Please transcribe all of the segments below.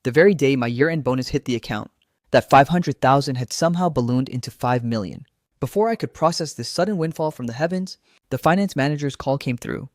The very day my year-end bonus hit the account, that 500,000 had somehow ballooned into 5 million. Before I could process this sudden windfall from the heavens, the finance manager's call came through.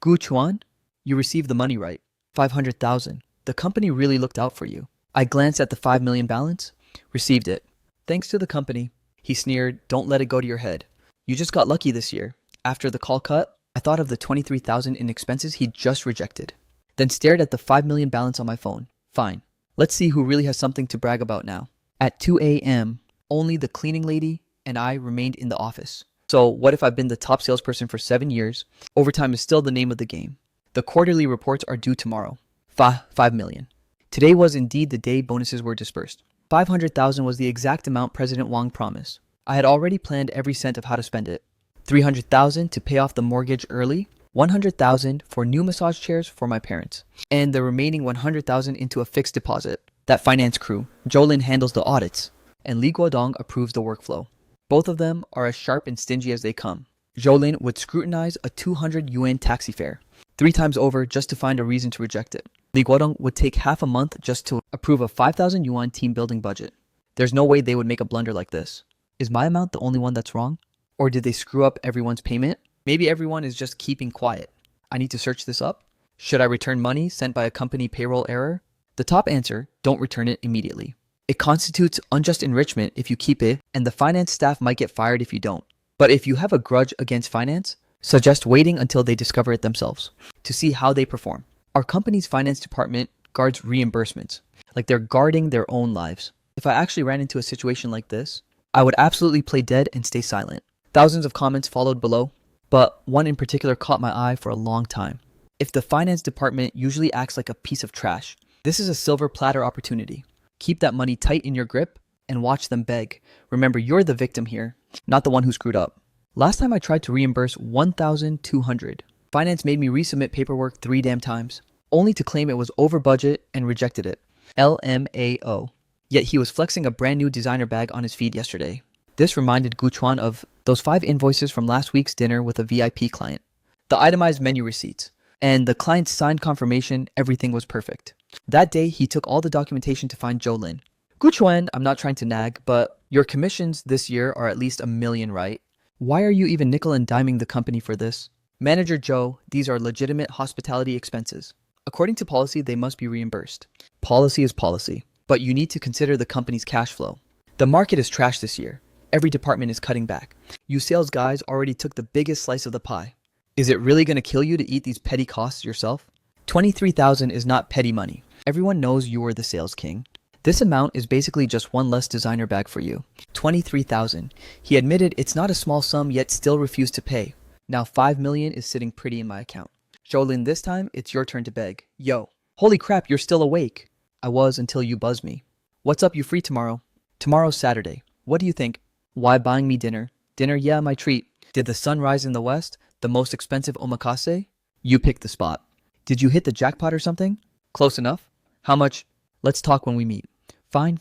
Gu Chuan, you received the money right. 500,000. The company really looked out for you. I glanced at the 5 million balance. Received it. Thanks to the company. He sneered, don't let it go to your head. You just got lucky this year. After the call cut, I thought of the 23,000 in expenses he'd just rejected. Then stared at the 5 million balance on my phone. Fine. Let's see who really has something to brag about now. At 2 a.m., only the cleaning lady and I remained in the office. So what if I've been the top salesperson for 7 years? Overtime is still the name of the game. The quarterly reports are due tomorrow. 5 million. Today was indeed the day bonuses were dispersed. 500,000 was the exact amount President Wang promised. I had already planned every cent of how to spend it. 300,000 to pay off the mortgage early, 100,000 for new massage chairs for my parents, and the remaining 100,000 into a fixed deposit. That finance crew, Jolin handles the audits, and Li Guodong approves the workflow. Both of them are as sharp and stingy as they come. Jolin would scrutinize a 200 yuan taxi fare 3 times over just to find a reason to reject it. Li Guodong would take half a month just to approve a 5,000 yuan team building budget. There's no way they would make a blunder like this. Is my amount the only one that's wrong? Or did they screw up everyone's payment? Maybe everyone is just keeping quiet. I need to search this up. Should I return money sent by a company payroll error? The top answer, don't return it immediately. It constitutes unjust enrichment if you keep it, and the finance staff might get fired if you don't. But if you have a grudge against finance, suggest waiting until they discover it themselves to see how they perform. Our company's finance department guards reimbursements, like they're guarding their own lives. If I actually ran into a situation like this, I would absolutely play dead and stay silent. Thousands of comments followed below, but one in particular caught my eye for a long time. If the finance department usually acts like a piece of trash, this is a silver platter opportunity. Keep that money tight in your grip and watch them beg. Remember, you're the victim here, not the one who screwed up. Last time I tried to reimburse 1,200. Finance made me resubmit paperwork 3 damn times, only to claim it was over budget and rejected it. LMAO. Yet he was flexing a brand new designer bag on his feed yesterday. This reminded Gu Chuan of those 5 invoices from last week's dinner with a VIP client. The itemized menu receipts, and the client's signed confirmation everything was perfect. That day, he took all the documentation to find Jolin. Gu Chuan, I'm not trying to nag, but your commissions this year are at least 1 million, right? Why are you even nickel and diming the company for this? Manager Joe, these are legitimate hospitality expenses. According to policy, they must be reimbursed. Policy is policy, but you need to consider the company's cash flow. The market is trash this year. Every department is cutting back. You sales guys already took the biggest slice of the pie. Is it really going to kill you to eat these petty costs yourself? 23,000 is not petty money. Everyone knows you are the sales king. This amount is basically just one less designer bag for you. 23,000. He admitted it's not a small sum yet still refused to pay. Now 5 million is sitting pretty in my account. Jolin, this time it's your turn to beg. Yo, holy crap, you're still awake. I was until you buzzed me. What's up, you free tomorrow? Tomorrow's Saturday. What do you think? Why buying me dinner? Dinner, yeah, my treat. Did the sun rise in the west? The most expensive omakase? You picked the spot. Did you hit the jackpot or something? Close enough. How much? Let's talk when we meet. Fine.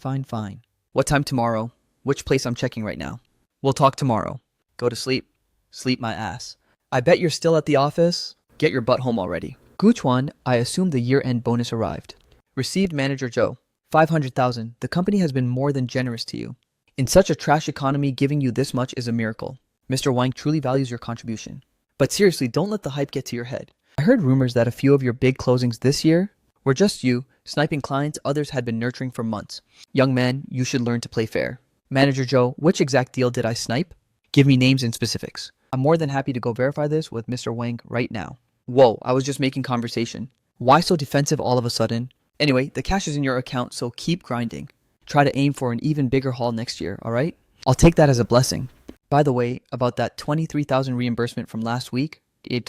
What time tomorrow? Which place I'm checking right now? We'll talk tomorrow. Go to sleep. Sleep my ass. I bet you're still at the office. Get your butt home already. Gu Chuan, I assume the year-end bonus arrived. Received Manager Joe. 500,000. The company has been more than generous to you. In such a trash economy, giving you this much is a miracle. Mr. Wang truly values your contribution. But seriously, don't let the hype get to your head. I heard rumors that a few of your big closings this year were just you, sniping clients others had been nurturing for months. Young man, you should learn to play fair. Manager Joe, which exact deal did I snipe? Give me names and specifics. I'm more than happy to go verify this with Mr. Wang right now. Whoa, I was just making conversation. Why so defensive all of a sudden? Anyway, the cash is in your account, so keep grinding. Try to aim for an even bigger haul next year, alright? I'll take that as a blessing. By the way, about that 23,000 reimbursement from last week, I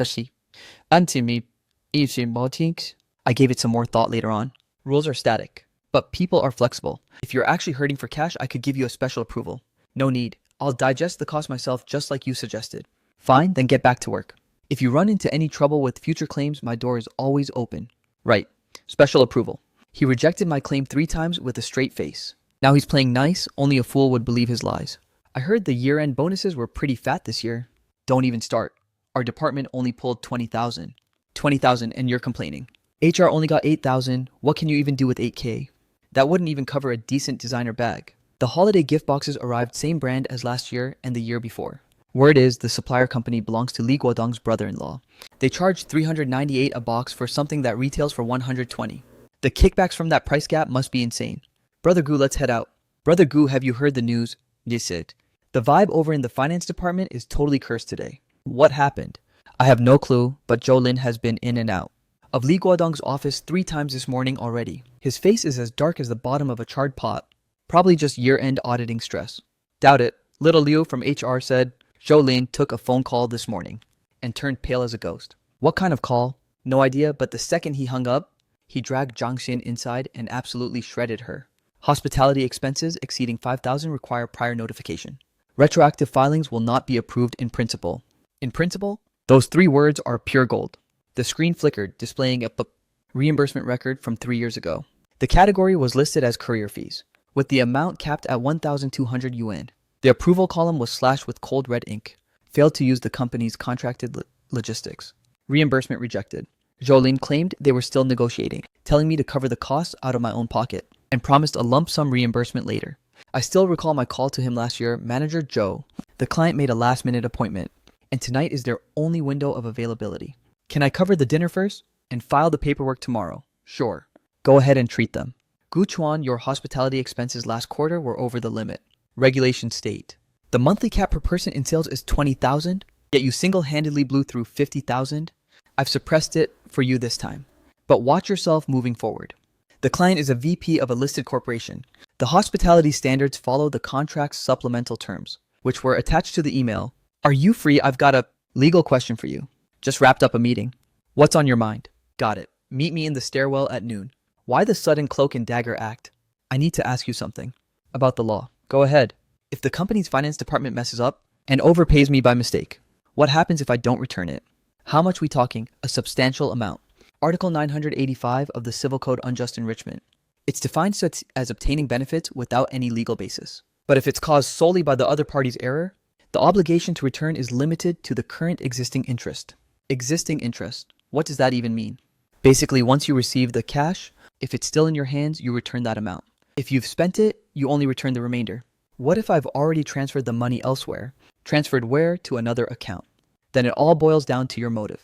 gave it some more thought later on. Rules are static, but people are flexible. If you're actually hurting for cash, I could give you a special approval. No need. I'll digest the cost myself just like you suggested. Fine, then get back to work. If you run into any trouble with future claims, my door is always open. Right. Special approval. He rejected my claim 3 times with a straight face. Now he's playing nice, only a fool would believe his lies. I heard the year-end bonuses were pretty fat this year. Don't even start. Our department only pulled 20,000. 20,000 and you're complaining. HR only got 8,000. What can you even do with 8K? That wouldn't even cover a decent designer bag. The holiday gift boxes arrived same brand as last year and the year before. Word is the supplier company belongs to Li Guodong's brother-in-law. They charge $398 a box for something that retails for $120. The kickbacks from that price gap must be insane. Brother Gu, let's head out. Brother Gu, have you heard the news? Yes, it. The vibe over in the finance department is totally cursed today. What happened? I have no clue, but Zhou Lin has been in and out of Li Guodong's office 3 times this morning already. His face is as dark as the bottom of a charred pot. Probably just year-end auditing stress. Doubt it. Little Liu from HR said Zhou Lin took a phone call this morning and turned pale as a ghost. What kind of call? No idea, but the second he hung up, he dragged Zhang Xin inside and absolutely shredded her. Hospitality expenses exceeding 5,000 require prior notification. Retroactive filings will not be approved in principle. In principle? Those 3 words are pure gold. The screen flickered, displaying a reimbursement record from 3 years ago. The category was listed as courier fees, with the amount capped at 1,200 yuan. The approval column was slashed with cold red ink. Failed to use the company's contracted logistics. Reimbursement rejected. Zhou Lin claimed they were still negotiating, telling me to cover the costs out of my own pocket, and promised a lump sum reimbursement later. I still recall my call to him last year. Manager Zhou. The client made a last-minute appointment, and tonight is their only window of availability. Can I cover the dinner first and file the paperwork tomorrow? Sure. Go ahead and treat them. Gu Chuan, your hospitality expenses last quarter were over the limit. Regulations state the monthly cap per person in sales is 20,000, yet you single-handedly blew through 50,000. I've suppressed it for you this time, but watch yourself moving forward. The client is a VP of a listed corporation. The hospitality standards follow the contract's supplemental terms, which were attached to the email. Are you free? I've got a legal question for you. Just wrapped up a meeting. What's on your mind? Got it. Meet me in the stairwell at noon. Why the sudden cloak and dagger act? I need to ask you something. About the law. Go ahead. If the company's finance department messes up and overpays me by mistake, what happens if I don't return it? How much we talking? A substantial amount. Article 985 of the Civil Code Unjust Enrichment. It's defined such as obtaining benefits without any legal basis. But if it's caused solely by the other party's error, the obligation to return is limited to the current existing interest. Existing interest. What does that even mean? Basically, once you receive the cash, if it's still in your hands, you return that amount. If you've spent it, you only return the remainder. What if I've already transferred the money elsewhere? Transferred where? To another account. Then it all boils down to your motive.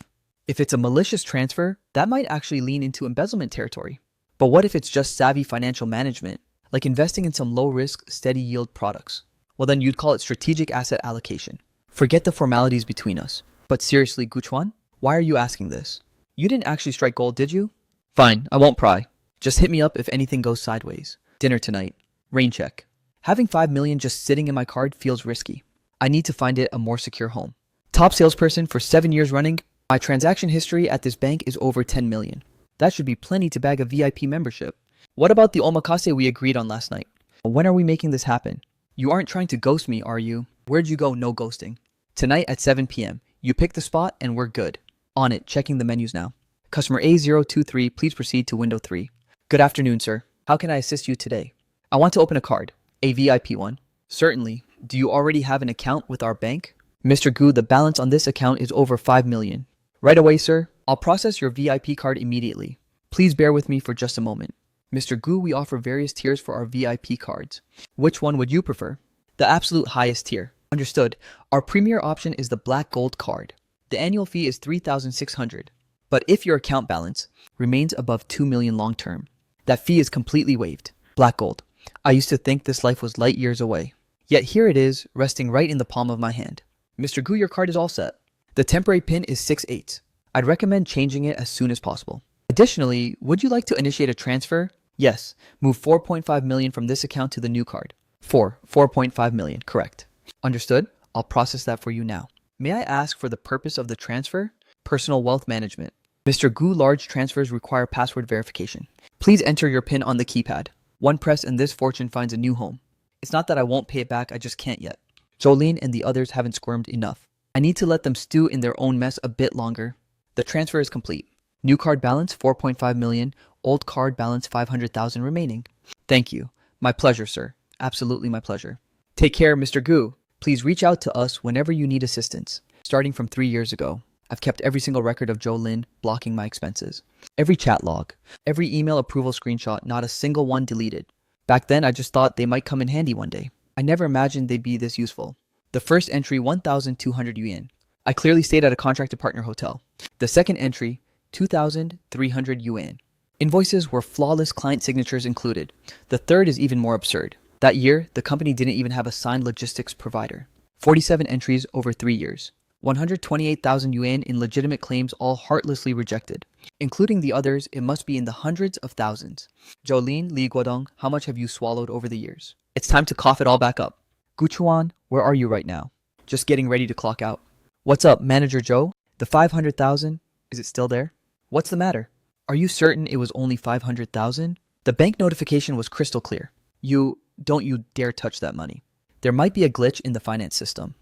If it's a malicious transfer, that might actually lean into embezzlement territory. But what if it's just savvy financial management, like investing in some low-risk, steady-yield products? Well, then you'd call it strategic asset allocation. Forget the formalities between us. But seriously, Gu Chuan, why are you asking this? You didn't actually strike gold, did you? Fine, I won't pry. Just hit me up if anything goes sideways. Dinner tonight. Rain check. Having 5 million just sitting in my card feels risky. I need to find it a more secure home. Top salesperson for 7 years running. My transaction history at this bank is over 10 million. That should be plenty to bag a VIP membership. What about the omakase we agreed on last night? When are we making this happen? You aren't trying to ghost me, are you? Where'd you go? No ghosting. Tonight at 7 p.m. You pick the spot and we're good. On it, checking the menus now. Customer A023, please proceed to window 3. Good afternoon, sir. How can I assist you today? I want to open a card. A VIP one. Certainly. Do you already have an account with our bank? Mr. Gu, the balance on this account is over 5 million. Right away, sir. I'll process your VIP card immediately. Please bear with me for just a moment. Mr. Gu, we offer various tiers for our VIP cards. Which one would you prefer? The absolute highest tier. Understood. Our premier option is the Black Gold card. The annual fee is 3,600. But if your account balance remains above 2 million long term, that fee is completely waived. Black Gold. I used to think this life was light years away. Yet here it is, resting right in the palm of my hand. Mr. Gu, your card is all set. The temporary PIN is 6/8. I'd recommend changing it as soon as possible. Additionally, would you like to initiate a transfer? Yes. Move 4.5 million from this account to the new card. 4.5 million, correct. Understood? I'll process that for you now. May I ask for the purpose of the transfer? Personal wealth management. Mr. Gu, large transfers require password verification. Please enter your PIN on the keypad. One press and this fortune finds a new home. It's not that I won't pay it back, I just can't yet. Zhou Lin and the others haven't squirmed enough. I need to let them stew in their own mess a bit longer. The transfer is complete. New card balance 4.5 million, old card balance 500,000 remaining. Thank you. My pleasure, sir. Absolutely my pleasure. Take care, Mr. Gu. Please reach out to us whenever you need assistance, starting from 3 years ago. I've kept every single record of Joe Lin blocking my expenses. Every chat log, every email approval screenshot, not a single one deleted. Back then, I just thought they might come in handy one day. I never imagined they'd be this useful. The first entry, 1,200 yuan. I clearly stayed at a contracted partner hotel. The second entry, 2,300 yuan. Invoices were flawless, client signatures included. The third is even more absurd. That year, the company didn't even have a signed logistics provider. 47 entries over 3 years. 128,000 yuan in legitimate claims, all heartlessly rejected. Including the others, it must be in the hundreds of thousands. Jolene, Li Guodong, how much have you swallowed over the years? It's time to cough it all back up. Guchuan, where are you right now? Just getting ready to clock out. What's up, Manager Joe? The 500,000, is it still there? What's the matter? Are you certain it was only 500,000? The bank notification was crystal clear. Don't you dare touch that money. There might be a glitch in the finance system.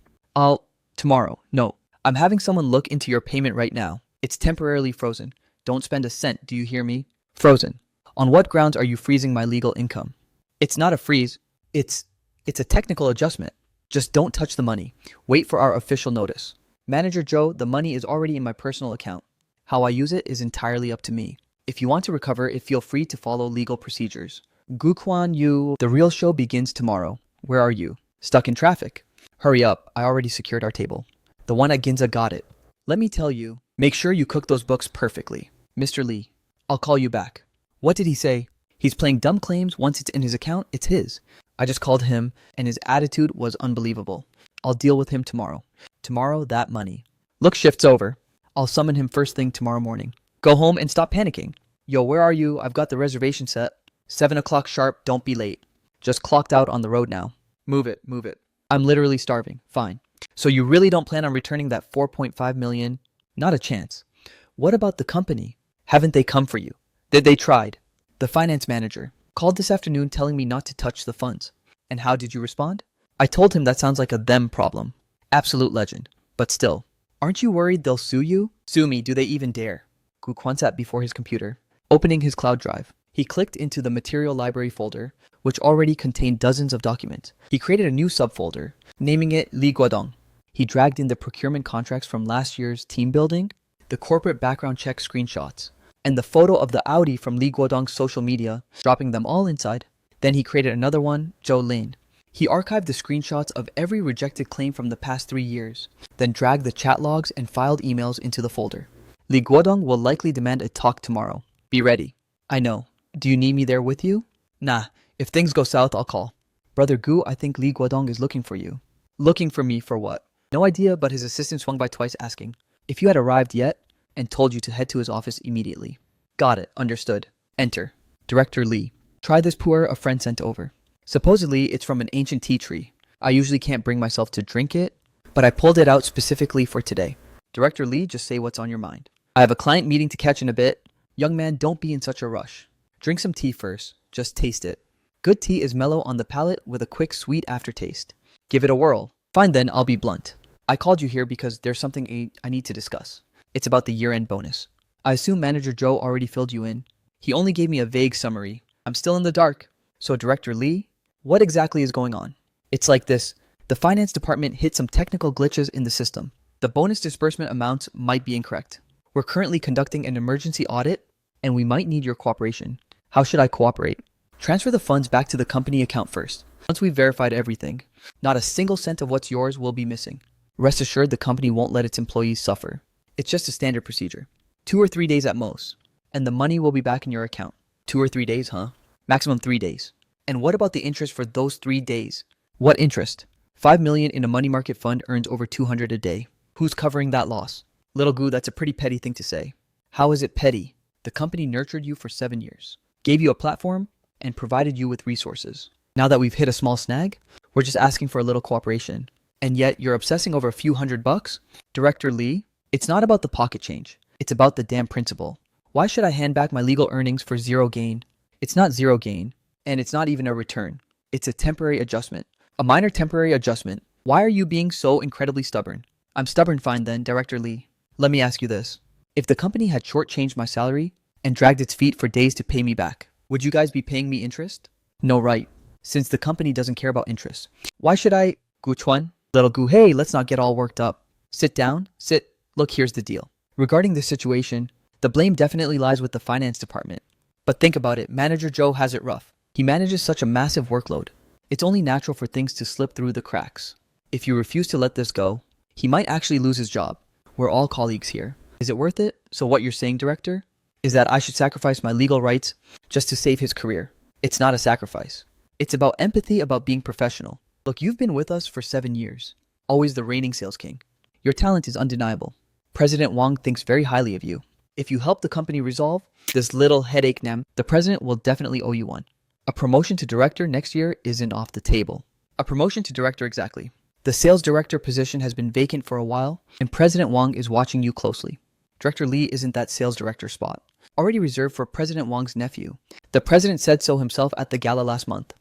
Tomorrow. No, I'm having someone look into your payment right now. It's temporarily frozen. Don't spend a cent, do you hear me? Frozen. On what grounds are you freezing my legal income? It's not a freeze. It's a technical adjustment. Just don't touch the money. Wait for our official notice. Manager Joe, the money is already in my personal account. How I use it is entirely up to me. If you want to recover it, feel free to follow legal procedures. Guquan Yu, the real show begins tomorrow. Where are you? Stuck in traffic. Hurry up, I already secured our table. The one at Ginza got it. Let me tell you, make sure you cook those books perfectly. Mr. Lee, I'll call you back. What did he say? He's playing dumb claims. Once it's in his account, it's his. I just called him, and his attitude was unbelievable. I'll deal with him tomorrow. Tomorrow, that money. Look, shift's over. I'll summon him first thing tomorrow morning. Go home and stop panicking. Yo, where are you? I've got the reservation set. 7 o'clock sharp, don't be late. Just clocked out on the road now. Move it. I'm literally starving. Fine. So you really don't plan on returning that 4.5 million? Not a chance. What about the company? Haven't they come for you? They tried. The finance manager called this afternoon telling me not to touch the funds. And how did you respond? I told him that sounds like a them problem. Absolute legend. But still, aren't you worried they'll sue you? Sue me, do they even dare? Gu Quan sat before his computer, opening his cloud drive. He clicked into the material library folder, which already contained dozens of documents. He created a new subfolder, naming it Li Guodong. He dragged in the procurement contracts from last year's team building, the corporate background check screenshots, and the photo of the Audi from Li Guodong's social media, dropping them all inside. Then he created another one, Zhou Lin. He archived the screenshots of every rejected claim from the past 3 years, then dragged the chat logs and filed emails into the folder. Li Guodong will likely demand a talk tomorrow. Be ready. I know. Do you need me there with you? Nah, if things go south, I'll call. Brother Gu, I think Li Guodong is looking for you. Looking for me for what? No idea, but his assistant swung by twice asking if you had arrived yet and told you to head to his office immediately. Got it, understood. Enter. Director Li. Try this pu'er a friend sent over. Supposedly, it's from an ancient tea tree. I usually can't bring myself to drink it, but I pulled it out specifically for today. Director Li, just say what's on your mind. I have a client meeting to catch in a bit. Young man, don't be in such a rush. Drink some tea first. Just taste it. Good tea is mellow on the palate with a quick sweet aftertaste. Give it a whirl. Fine then, I'll be blunt. I called you here because there's something I need to discuss. It's about the year-end bonus. I assume Manager Joe already filled you in. He only gave me a vague summary. I'm still in the dark. So Director Li, what exactly is going on? It's like this. The finance department hit some technical glitches in the system. The bonus disbursement amounts might be incorrect. We're currently conducting an emergency audit, and we might need your cooperation. How should I cooperate? Transfer the funds back to the company account first. Once we've verified everything, not a single cent of what's yours will be missing. Rest assured the company won't let its employees suffer. It's just a standard procedure. 2 or 3 days at most, and the money will be back in your account. 2 or 3 days, huh? Maximum 3 days. And what about the interest for those 3 days? What interest? 5 million in a money market fund earns over 200 a day. Who's covering that loss? Little Gu, that's a pretty petty thing to say. How is it petty? The company nurtured you for 7 years, gave you a platform, and provided you with resources. Now that we've hit a small snag, we're just asking for a little cooperation. And yet you're obsessing over a few $100? Director Li, it's not about the pocket change. It's about the damn principle. Why should I hand back my legal earnings for zero gain? It's not zero gain, and it's not even a return. It's a temporary adjustment. A minor temporary adjustment. Why are you being so incredibly stubborn? I'm stubborn, fine then, Director Li. Let me ask you this. If the company had shortchanged my salary and dragged its feet for days to pay me back, would you guys be paying me interest? No, right. Since the company doesn't care about interest. Why should I? Gu Chuan? Little Gu, hey, let's not get all worked up. Sit down. Sit. Look, here's the deal. Regarding this situation, the blame definitely lies with the finance department. But think about it, Manager Joe has it rough. He manages such a massive workload. It's only natural for things to slip through the cracks. If you refuse to let this go, he might actually lose his job. We're all colleagues here. Is it worth it? So what you're saying, director, is that I should sacrifice my legal rights just to save his career. It's not a sacrifice. It's about empathy, about being professional. Look, you've been with us for 7 years. Always the reigning sales king. Your talent is undeniable. President Wang thinks very highly of you. If you help the company resolve this little headache, the president will definitely owe you one. A promotion to director next year isn't off the table. A promotion to director, exactly. The sales director position has been vacant for a while, and President Wang is watching you closely. Director Lee isn't that sales director spot. Already reserved for President Wang's nephew. The president said so himself at the gala last month.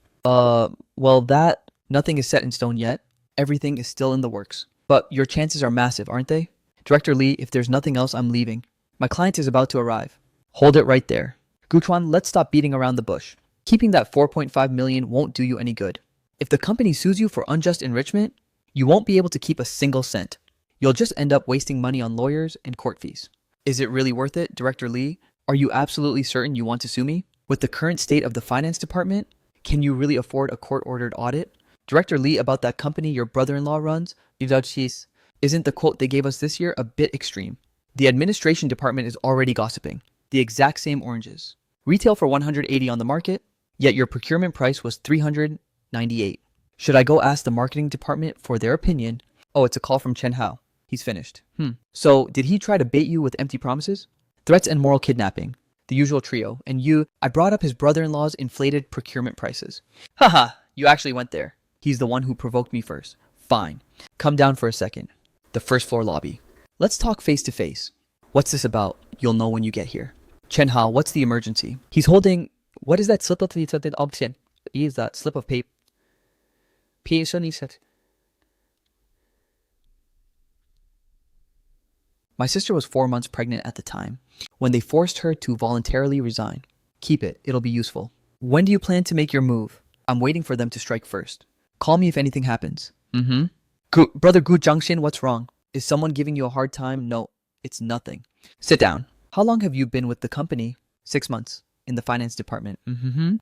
Nothing is set in stone yet. Everything is still in the works. But your chances are massive, aren't they? Director Lee, if there's nothing else, I'm leaving. My client is about to arrive. Hold it right there. Guchuan, let's stop beating around the bush. Keeping that 4.5 million won't do you any good. If the company sues you for unjust enrichment, you won't be able to keep a single cent. You'll just end up wasting money on lawyers and court fees. Is it really worth it, Director Lee? Are you absolutely certain you want to sue me? With the current state of the finance department, can you really afford a court-ordered audit? Director Lee, about that company your brother-in-law runs, isn't the quote they gave us this year a bit extreme? The administration department is already gossiping. The exact same oranges. Retail for 180 on the market, yet your procurement price was 398. Should I go ask the marketing department for their opinion? Oh, it's a call from Chen Hao. He's finished. So, did he try to bait you with empty promises? Threats and moral kidnapping. The usual trio. And I brought up his brother-in-law's inflated procurement prices. Haha, you actually went there. He's the one who provoked me first. Fine. Come down for a second. The first floor lobby. Let's talk face to face. What's this about? You'll know when you get here. Chen Hao, what's the emergency? He's holding... What is that slip of paper? Is that slip of paper? My sister was 4 months pregnant at the time, when they forced her to voluntarily resign. Keep it, it'll be useful. When do you plan to make your move? I'm waiting for them to strike first. Call me if anything happens. Brother Gu Jiangxin, what's wrong? Is someone giving you a hard time? No, it's nothing. Sit down. How long have you been with the company? 6 months. In the finance department.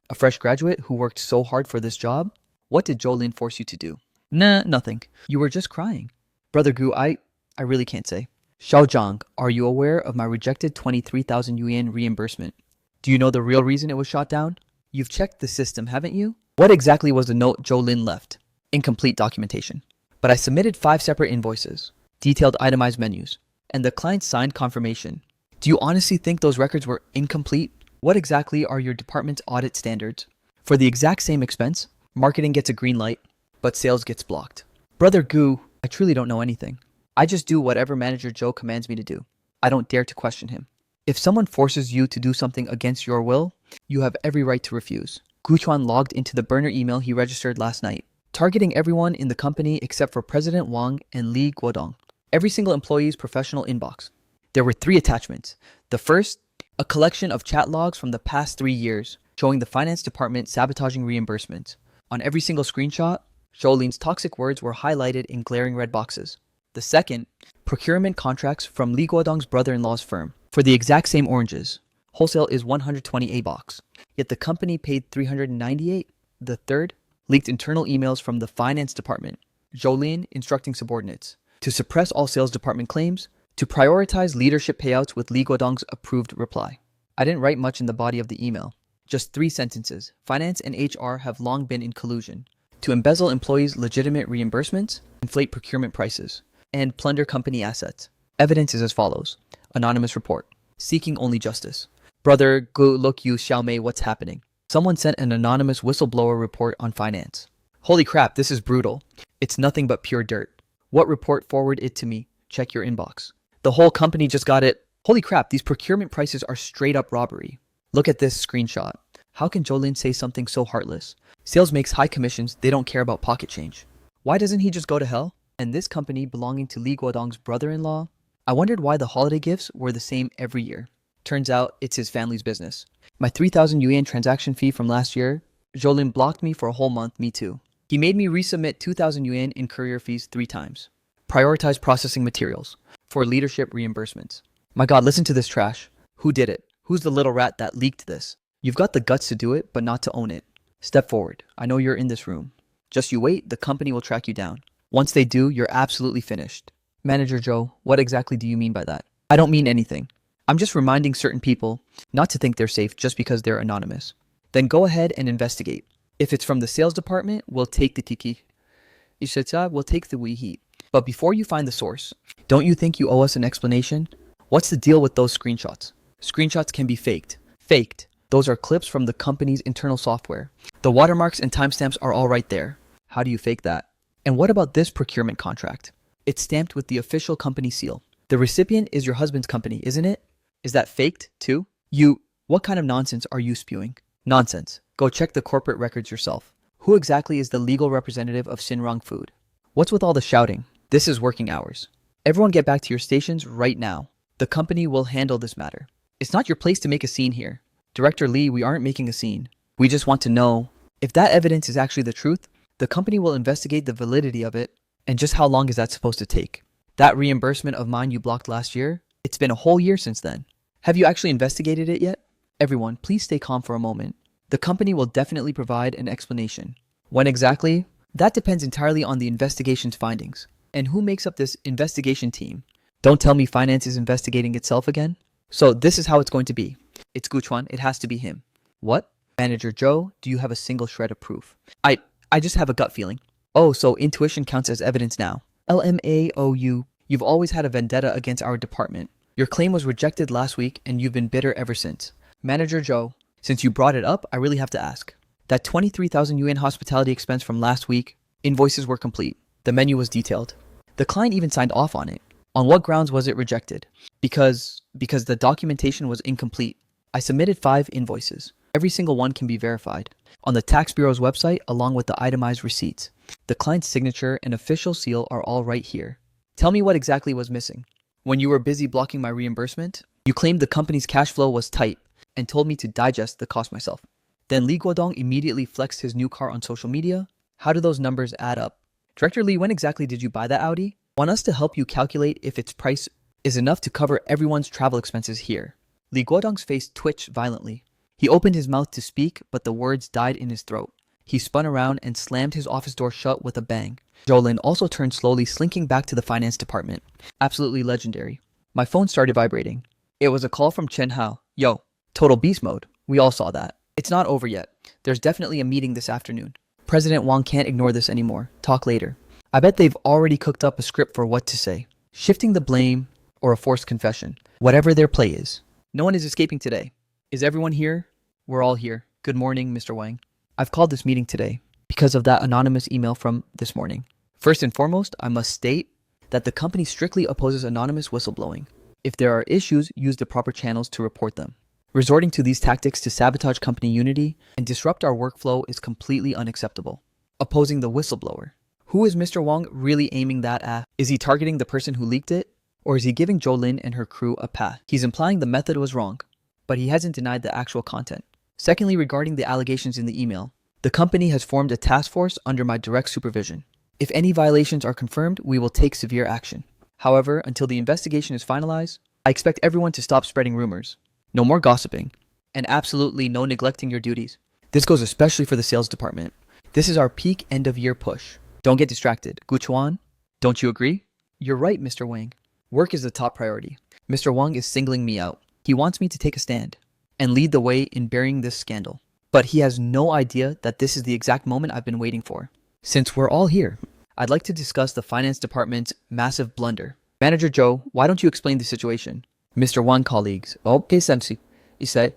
A fresh graduate who worked so hard for this job? What did Jolin force you to do? Nah, nothing. You were just crying. Brother Gu, I really can't say. Xiaozhang, are you aware of my rejected 23,000 yuan reimbursement? Do you know the real reason it was shot down? You've checked the system, haven't you? What exactly was the note Jolin left? Incomplete documentation. But I submitted 5 separate invoices, detailed itemized menus, and the client signed confirmation. Do you honestly think those records were incomplete? What exactly are your department's audit standards? For the exact same expense, marketing gets a green light, but sales gets blocked. Brother Gu, I truly don't know anything. I just do whatever Manager Joe commands me to do. I don't dare to question him. If someone forces you to do something against your will, you have every right to refuse. Guchuan logged into the burner email he registered last night, targeting everyone in the company except for President Wang and Li Guodong. Every single employee's professional inbox. There were 3 attachments. The first, a collection of chat logs from the past 3 years, showing the finance department sabotaging reimbursements. On every single screenshot, Jolin's toxic words were highlighted in glaring red boxes. The second, procurement contracts from Li Guodong's brother-in-law's firm for the exact same oranges. Wholesale is 120 a box, yet the company paid 398. The third, leaked internal emails from the finance department, Jolin instructing subordinates to suppress all sales department claims, to prioritize leadership payouts with Li Guodong's approved reply. I didn't write much in the body of the email. Just 3 sentences. Finance and HR have long been in collusion to embezzle employees' legitimate reimbursements, inflate procurement prices, and plunder company assets. Evidence is as follows. Anonymous report. Seeking only justice. Brother Gu, look you Xiaomei, what's happening? Someone sent an anonymous whistleblower report on finance. Holy crap, this is brutal. It's nothing but pure dirt. What report? Forward it to me. Check your inbox. The whole company just got it. Holy crap, these procurement prices are straight up robbery. Look at this screenshot. How can Jolin say something so heartless? Sales makes high commissions, they don't care about pocket change. Why doesn't he just go to hell? And this company belonging to Li Guodong's brother-in-law? I wondered why the holiday gifts were the same every year. Turns out it's his family's business. My 3,000 yuan transaction fee from last year, Jolin blocked me for a whole month, me too. He made me resubmit 2,000 yuan in courier fees 3 times. Prioritize processing materials. for leadership reimbursements. My god, listen to this trash. Who did it? Who's the little rat that leaked this? You've got the guts to do it, but not to own it. Step forward. I know you're in this room. Just you wait, the company will track you down. Once they do, you're absolutely finished. Manager Joe, what exactly do you mean by that? I don't mean anything. I'm just reminding certain people not to think they're safe just because they're anonymous. Then go ahead and investigate. If it's from the sales department, we'll take the tiki. We'll take the heat. But before you find the source, don't you think you owe us an explanation? What's the deal with those screenshots? Screenshots can be faked. Faked. Those are clips from the company's internal software. The watermarks and timestamps are all right there. How do you fake that? And what about this procurement contract? It's stamped with the official company seal. The recipient is your husband's company, isn't it? Is that faked too? What kind of nonsense are you spewing? Nonsense. Go check the corporate records yourself. Who exactly is the legal representative of Shinrong Food? What's with all the shouting? This is working hours. Everyone get back to your stations right now. The company will handle this matter. It's not your place to make a scene here. Director Lee, we aren't making a scene. We just want to know if that evidence is actually the truth. The company will investigate the validity of it, and just how long is that supposed to take? That reimbursement of mine you blocked last year, it's been a whole year since then. Have you actually investigated it yet? Everyone, please stay calm for a moment. The company will definitely provide an explanation. When exactly? That depends entirely on the investigation's findings. And who makes up this investigation team? Don't tell me finance is investigating itself again. So this is how it's going to be. It's Guchuan, it has to be him. What? Manager Joe, do you have a single shred of proof? I just have a gut feeling. Oh, so intuition counts as evidence now. LMAOU, you've always had a vendetta against our department. Your claim was rejected last week and you've been bitter ever since. Manager Joe, since you brought it up, I really have to ask. That 23,000 yuan hospitality expense from last week, invoices were complete. The menu was detailed. The client even signed off on it. On what grounds was it rejected? Because the documentation was incomplete. I submitted 5 invoices. Every single one can be verified on the Tax Bureau's website along with the itemized receipts. The client's signature and official seal are all right here. Tell me what exactly was missing. When you were busy blocking my reimbursement, you claimed the company's cash flow was tight and told me to digest the cost myself. Then Li Guodong immediately flexed his new car on social media. How do those numbers add up? Director Lee, when exactly did you buy that Audi? Want us to help you calculate if its price is enough to cover everyone's travel expenses here. Li Guodong's face twitched violently. He opened his mouth to speak, but the words died in his throat. He spun around and slammed his office door shut with a bang. Jolin also turned slowly, slinking back to the finance department. Absolutely legendary. My phone started vibrating. It was a call from Chen Hao. Yo, total beast mode. We all saw that. It's not over yet. There's definitely a meeting this afternoon. President Wang can't ignore this anymore. Talk later. I bet they've already cooked up a script for what to say. Shifting the blame or a forced confession. Whatever their play is. No one is escaping today. Is everyone here? We're all here. Good morning, Mr. Wang. I've called this meeting today because of that anonymous email from this morning. First and foremost, I must state that the company strictly opposes anonymous whistleblowing. If there are issues, use the proper channels to report them. Resorting to these tactics to sabotage company unity and disrupt our workflow is completely unacceptable. Opposing the whistleblower. Who is Mr. Wang really aiming that at? Is he targeting the person who leaked it? Or is he giving Jolin and her crew a pass? He's implying the method was wrong, but he hasn't denied the actual content. Secondly, regarding the allegations in the email, the company has formed a task force under my direct supervision. If any violations are confirmed, we will take severe action. However, until the investigation is finalized, I expect everyone to stop spreading rumors. No more gossiping, and absolutely no neglecting your duties. This goes especially for the sales department. This is our peak end-of-year push. Don't get distracted. Guchuan, don't you agree? You're right, Mr. Wang. Work is the top priority. Mr. Wang is singling me out. He wants me to take a stand and lead the way in burying this scandal. But he has no idea that this is the exact moment I've been waiting for. Since we're all here, I'd like to discuss the finance department's massive blunder. Manager Joe, why don't you explain the situation? Mr. Wang, colleagues. Okay, Sensei. He said,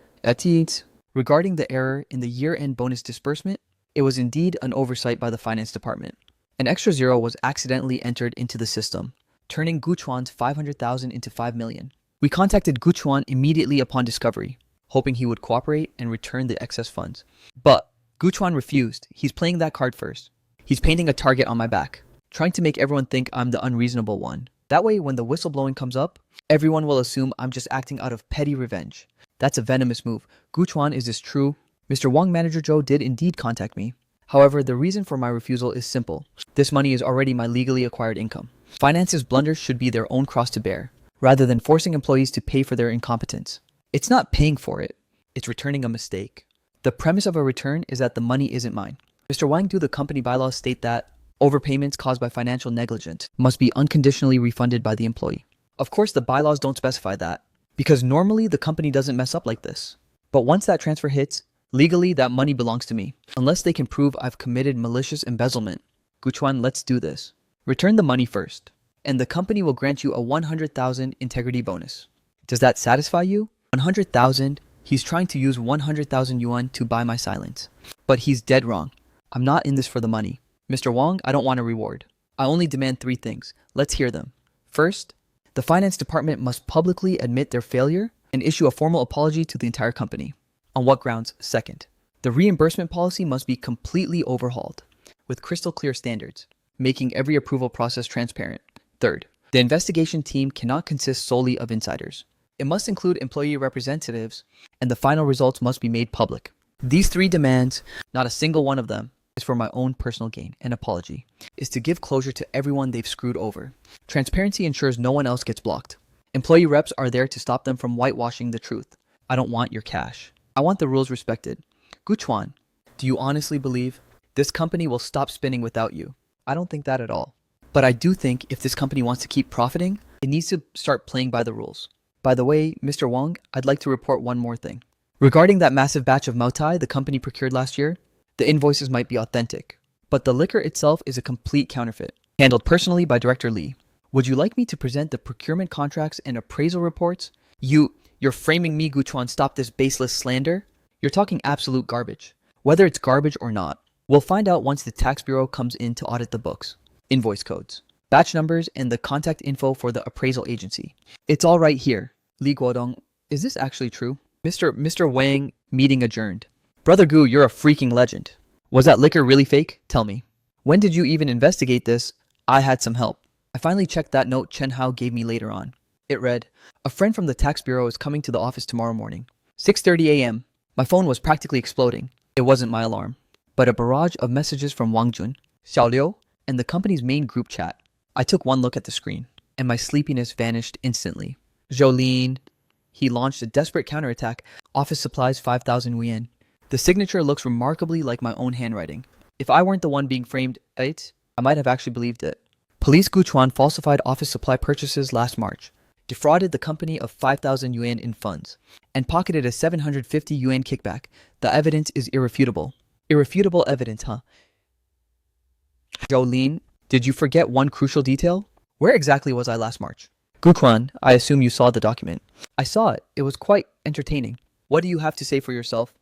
regarding the error in the year-end bonus disbursement, it was indeed an oversight by the finance department. An extra zero was accidentally entered into the system, turning Guchuan's 500,000 into 5 million. We contacted Guchuan immediately upon discovery, hoping he would cooperate and return the excess funds. But Guchuan refused. He's playing that card first. He's painting a target on my back, trying to make everyone think I'm the unreasonable one. That way, when the whistleblowing comes up, everyone will assume I'm just acting out of petty revenge. That's a venomous move. Guchuan, is this true? Mr. Wang, Manager Joe did indeed contact me. However, the reason for my refusal is simple. This money is already my legally acquired income. Finance's blunders should be their own cross to bear, rather than forcing employees to pay for their incompetence. It's not paying for it, it's returning a mistake. The premise of a return is that the money isn't mine. Mr. Wang, do the company bylaws state that overpayments caused by financial negligence must be unconditionally refunded by the employee. Of course, the bylaws don't specify that, because normally the company doesn't mess up like this. But once that transfer hits, legally that money belongs to me, unless they can prove I've committed malicious embezzlement. Guchuan, let's do this. Return the money first, and the company will grant you a 100,000 integrity bonus. Does that satisfy you? 100,000? He's trying to use 100,000 yuan to buy my silence. But he's dead wrong. I'm not in this for the money. Mr. Wang, I don't want a reward. I only demand 3 things. Let's hear them. First, the finance department must publicly admit their failure and issue a formal apology to the entire company. On what grounds? Second, the reimbursement policy must be completely overhauled with crystal clear standards, making every approval process transparent. Third, the investigation team cannot consist solely of insiders. It must include employee representatives, and the final results must be made public. These 3 demands, not a single one of them, is for my own personal gain. An apology is to give closure to everyone they've screwed over. Transparency ensures no one else gets blocked. Employee reps are there to stop them from whitewashing the truth. I don't want your cash. I want the rules respected. Guchuan, do you honestly believe this company will stop spinning without you? I don't think that at all. But I do think if this company wants to keep profiting, it needs to start playing by the rules. By the way, Mr. Wang, I'd like to report one more thing. Regarding that massive batch of Moutai the company procured last year, the invoices might be authentic, but the liquor itself is a complete counterfeit, handled personally by Director Lee. Would you like me to present the procurement contracts and appraisal reports? You're framing me, Guchuan. Stop this baseless slander. You're talking absolute garbage. Whether it's garbage or not, we'll find out once the tax bureau comes in to audit the books, invoice codes, batch numbers, and the contact info for the appraisal agency. It's all right here. Li Guodong, is this actually true? Mr. Wang, meeting adjourned. Brother Gu, you're a freaking legend. Was that liquor really fake? Tell me. When did you even investigate this? I had some help. I finally checked that note Chen Hao gave me later on. It read, a friend from the tax bureau is coming to the office tomorrow morning. 6:30 a.m. My phone was practically exploding. It wasn't my alarm, but a barrage of messages from Wang Jun, Xiao Liu, and the company's main group chat. I took one look at the screen, and my sleepiness vanished instantly. Jolene. He launched a desperate counterattack. Office supplies 5,000 yuan. The signature looks remarkably like my own handwriting. If I weren't the one being framed, I might have actually believed it. Police Guchuan falsified office supply purchases last March, defrauded the company of 5,000 yuan in funds, and pocketed a 750 yuan kickback. The evidence is irrefutable. Irrefutable evidence, huh? Jolene, did you forget one crucial detail? Where exactly was I last March? Guchuan, I assume you saw the document. I saw it. It was quite entertaining. What do you have to say for yourself?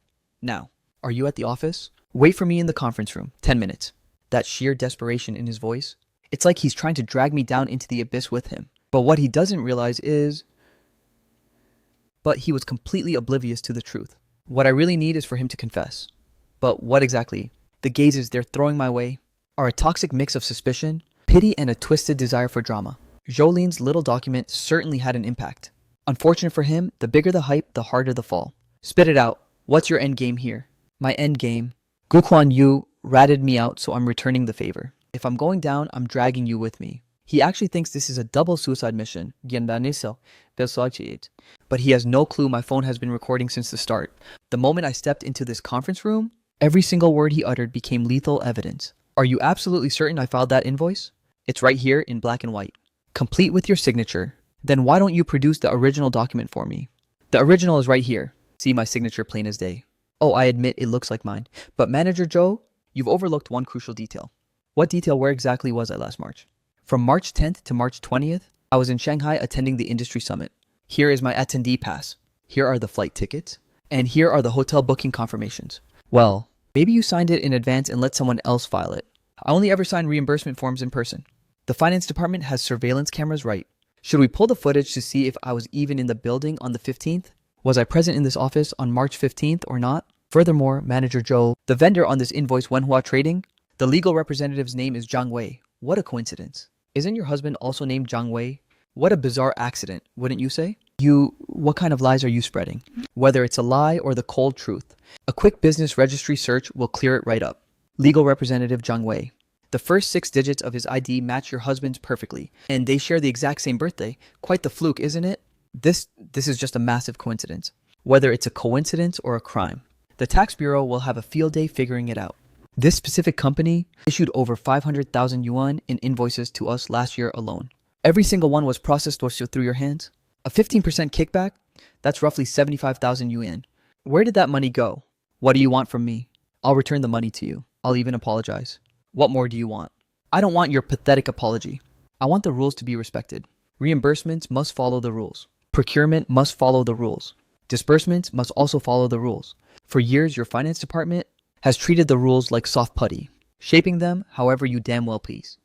Now, are you at the office? Wait for me in the conference room. 10 minutes. That sheer desperation in his voice. It's like he's trying to drag me down into the abyss with him. But what he doesn't realize is... But he was completely oblivious to the truth. What I really need is for him to confess. But what exactly? The gazes they're throwing my way are a toxic mix of suspicion, pity, and a twisted desire for drama. Jolene's little document certainly had an impact. Unfortunate for him, the bigger the hype, the harder the fall. Spit it out. What's your end game here? My end game? Guchuan Yu ratted me out, so I'm returning the favor. If I'm going down, I'm dragging you with me. He actually thinks this is a double suicide mission. But he has no clue my phone has been recording since the start. The moment I stepped into this conference room, every single word he uttered became lethal evidence. Are you absolutely certain I filed that invoice? It's right here in black and white. Complete with your signature. Then why don't you produce the original document for me? The original is right here. See my signature plain as day. Oh, I admit it looks like mine. But Manager Zhou, you've overlooked one crucial detail. What detail? Where exactly was I last March? From March 10th to March 20th, I was in Shanghai attending the industry summit. Here is my attendee pass. Here are the flight tickets. And here are the hotel booking confirmations. Well, maybe you signed it in advance and let someone else file it. I only ever sign reimbursement forms in person. The finance department has surveillance cameras, right? Should we pull the footage to see if I was even in the building on the 15th? Was I present in this office on March 15th or not? Furthermore, Manager Zhou, the vendor on this invoice Wenhua Trading, the legal representative's name is Zhang Wei. What a coincidence. Isn't your husband also named Zhang Wei? What a bizarre accident, wouldn't you say? What kind of lies are you spreading? Whether it's a lie or the cold truth, a quick business registry search will clear it right up. Legal representative Zhang Wei. The first 6 digits of his ID match your husband's perfectly, and they share the exact same birthday. Quite the fluke, isn't it? This is just a massive coincidence. Whether it's a coincidence or a crime, the tax bureau will have a field day figuring it out. This specific company issued over 500,000 yuan in invoices to us last year alone. Every single one was processed through your hands. A 15% kickback? That's roughly 75,000 yuan. Where did that money go? What do you want from me? I'll return the money to you. I'll even apologize. What more do you want? I don't want your pathetic apology. I want the rules to be respected. Reimbursements must follow the rules. Procurement must follow the rules. Disbursements must also follow the rules. For years, your finance department has treated the rules like soft putty, shaping them however you damn well please.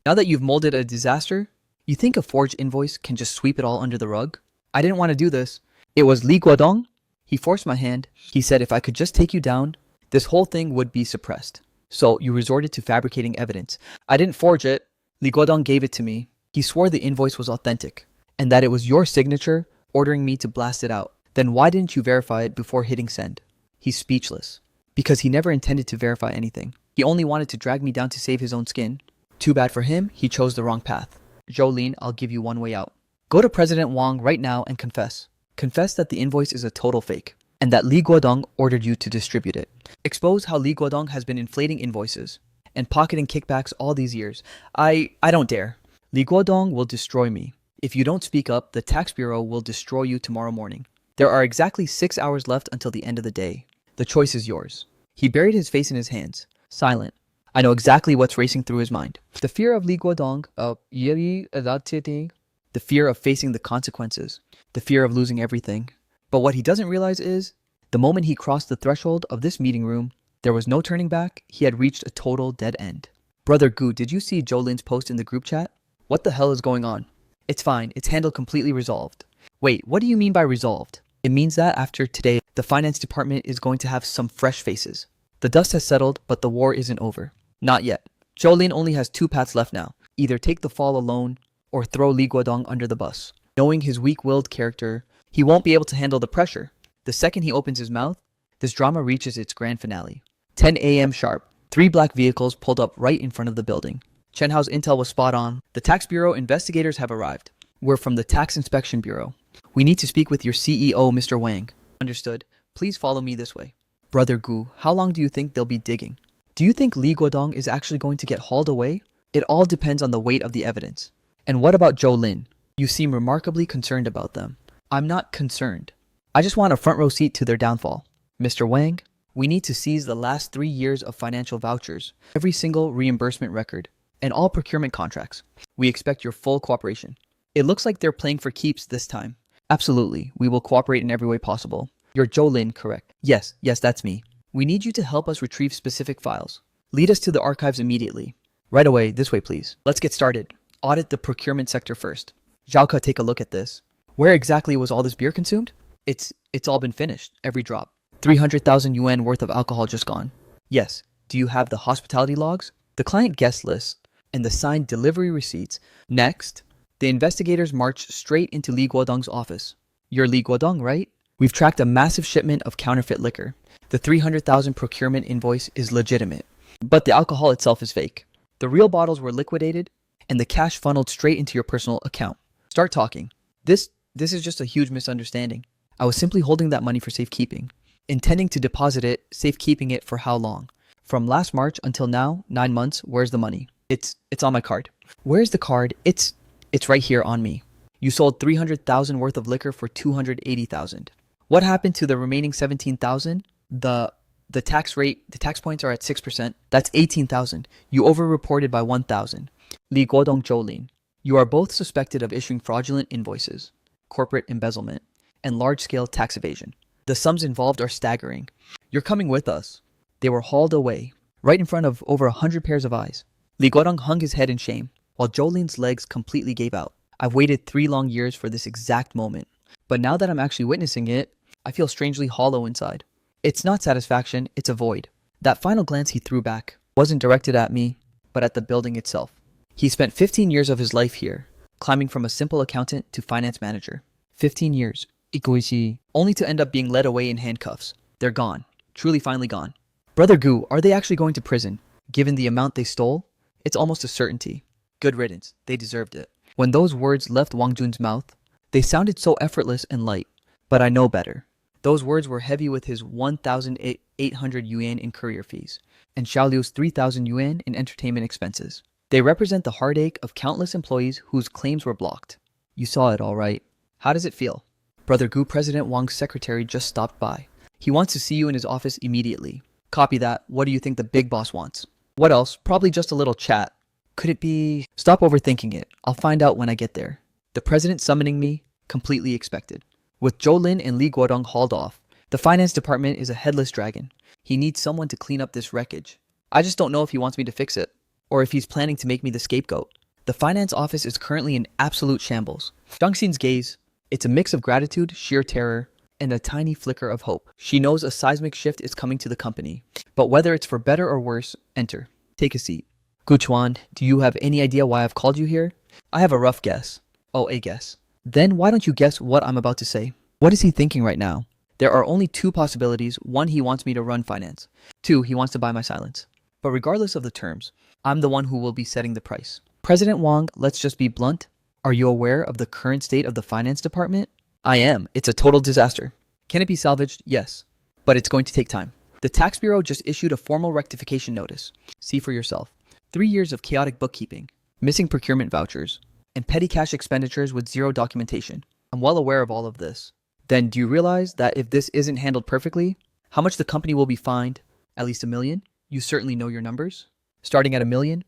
Now that you've molded a disaster, you think a forged invoice can just sweep it all under the rug? I didn't want to do this. It was Li Guodong. He forced my hand. He said if I could just take you down, this whole thing would be suppressed. So you resorted to fabricating evidence. I didn't forge it. Li Guodong gave it to me. He swore the invoice was authentic and that it was your signature ordering me to blast it out. Then why didn't you verify it before hitting send? He's speechless. Because he never intended to verify anything. He only wanted to drag me down to save his own skin. Too bad for him, he chose the wrong path. Jolene, I'll give you one way out. Go to President Wang right now and confess. Confess that the invoice is a total fake, and that Li Guodong ordered you to distribute it. Expose how Li Guodong has been inflating invoices and pocketing kickbacks all these years. I don't dare. Li Guodong will destroy me. If you don't speak up, the tax bureau will destroy you tomorrow morning. There are exactly 6 hours left until the end of the day. The choice is yours. He buried his face in his hands, silent. I know exactly what's racing through his mind. The fear of Li Guodong, the fear of facing the consequences, the fear of losing everything. But what he doesn't realize is, the moment he crossed the threshold of this meeting room, there was no turning back. He had reached a total dead end. Brother Gu, did you see Jolin's post in the group chat? What the hell is going on? It's fine. It's handled completely resolved. Wait, what do you mean by resolved? It means that after today, the finance department is going to have some fresh faces. The dust has settled, but the war isn't over. Not yet. Jolin only has 2 paths left now. Either take the fall alone, or throw Li Guodong under the bus. Knowing his weak-willed character, he won't be able to handle the pressure. The second he opens his mouth, this drama reaches its grand finale. 10 a.m. sharp. 3 black vehicles pulled up right in front of the building. Chen Hao's intel was spot on. The tax bureau investigators have arrived. We're from the tax inspection bureau. We need to speak with your CEO, Mr. Wang. Understood. Please follow me this way. Brother Gu, how long do you think they'll be digging? Do you think Li Guodong is actually going to get hauled away? It all depends on the weight of the evidence. And what about Zhou Lin? You seem remarkably concerned about them. I'm not concerned. I just want a front row seat to their downfall. Mr. Wang, we need to seize the last 3 years of financial vouchers, every single reimbursement record, and all procurement contracts. We expect your full cooperation. It looks like they're playing for keeps this time. Absolutely, we will cooperate in every way possible. You're Zhou Lin, correct? Yes, that's me. We need you to help us retrieve specific files. Lead us to the archives immediately. Right away, this way please. Let's get started. Audit the procurement sector first. Zhaoke, take a look at this. Where exactly was all this beer consumed? It's all been finished, every drop. 300,000 yuan worth of alcohol just gone. Yes. Do you have the hospitality logs, the client guest list, and the signed delivery receipts? Next, the investigators marched straight into Li Guodong's office. You're Li Guodong, right? We've tracked a massive shipment of counterfeit liquor. The 300,000 procurement invoice is legitimate, but the alcohol itself is fake. The real bottles were liquidated, and the cash funneled straight into your personal account. Start talking. This is just a huge misunderstanding. I was simply holding that money for safekeeping, intending to deposit it, safekeeping it for how long? From last March until now, 9 months. Where's the money? It's on my card. Where's the card? It's right here on me. You sold 300,000 worth of liquor for 280,000. What happened to the remaining 17,000? The tax rate, the tax points are at 6%. That's 18,000. You over-reported by 1,000. Li Guodong, Jolin, you are both suspected of issuing fraudulent invoices, corporate embezzlement, and large-scale tax evasion. The sums involved are staggering. You're coming with us. They were hauled away, right in front of over 100 pairs of eyes. Li Guodong hung his head in shame, while Jolin's legs completely gave out. I've waited 3 long years for this exact moment. But now that I'm actually witnessing it, I feel strangely hollow inside. It's not satisfaction, it's a void. That final glance he threw back wasn't directed at me, but at the building itself. He spent 15 years of his life here, climbing from a simple accountant to finance manager. 15 years. Ikoishi, only to end up being led away in handcuffs. They're gone. Truly finally gone. Brother Gu, are they actually going to prison? Given the amount they stole, it's almost a certainty. Good riddance. They deserved it. When those words left Wang Jun's mouth, they sounded so effortless and light. But I know better. Those words were heavy with his 1,800 yuan in courier fees, and Xiaoliu's 3,000 yuan in entertainment expenses. They represent the heartache of countless employees whose claims were blocked. You saw it all right. How does it feel? Brother Gu, President Wang's secretary, just stopped by. He wants to see you in his office immediately. Copy that. What do you think the big boss wants? What else? Probably just a little chat. Could it be... Stop overthinking it. I'll find out when I get there. The president summoning me? Completely expected. With Zhou Lin and Li Guodong hauled off, the finance department is a headless dragon. He needs someone to clean up this wreckage. I just don't know if he wants me to fix it, or if he's planning to make me the scapegoat. The finance office is currently in absolute shambles. Zhang Xin's gaze, it's a mix of gratitude, sheer terror, and a tiny flicker of hope. She knows a seismic shift is coming to the company. But whether it's for better or worse, enter. Take a seat. Gu Chuan, do you have any idea why I've called you here? I have a rough guess. Oh, a guess. Then why don't you guess what I'm about to say? What is he thinking right now? There are only two possibilities. One, he wants me to run finance. Two, he wants to buy my silence. But regardless of the terms, I'm the one who will be setting the price. President Wang, let's just be blunt. Are you aware of the current state of the finance department? I am. It's a total disaster. Can it be salvaged? Yes. But it's going to take time. The Tax Bureau just issued a formal rectification notice. See for yourself. 3 years of chaotic bookkeeping, missing procurement vouchers, and petty cash expenditures with zero documentation. I'm well aware of all of this. Then do you realize that if this isn't handled perfectly, how much the company will be fined? At least $1 million? You certainly know your numbers. Starting at $1 million?